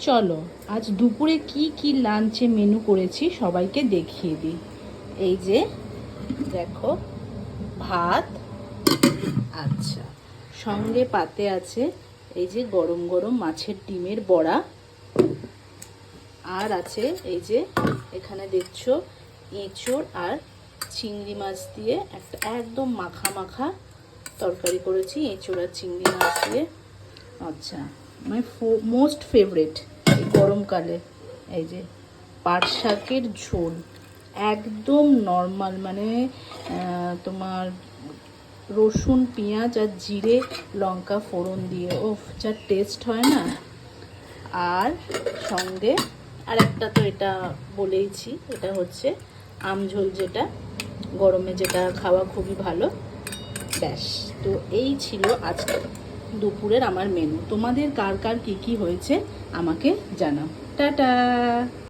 চলো আজ দুপুরে কি কি লাঞ্চে মেনু করেছি সবাইকে দেখিয়ে দিই। এই যে দেখো, ভাত, আচ্ছা, সঙ্গে পাতে আছে এই যে গরম গরম মাছের ডিমের বড়া, আর আছে এই যে এখানে দেখছো এঁচোড় আর চিংড়ি মাছ দিয়ে একটা একদম মাখা মাখা তরকারি করেছি, এঁচোড় আর চিংড়ি মাছ দিয়ে। আচ্ছা, মাই মোস্ট ফেভারিট এই গরমকালে এই যে পাট শাকের ঝোল, একদম নর্মাল, মানে তোমার রসুন পেঁয়াজ আর জিরে লঙ্কা ফোড়ন দিয়ে ওফ যা টেস্ট হয় না। আর সঙ্গে আর একটা তো এটা বলেইছি, এটা হচ্ছে আমঝোল, যেটা গরমে যেটা খাওয়া খুবই ভালো। ব্যাস, তো এই ছিল আজকে দুপুরের আমার মেনু। তোমাদের কার কার কী কী হয়েছে আমাকে জানাও। টাটা।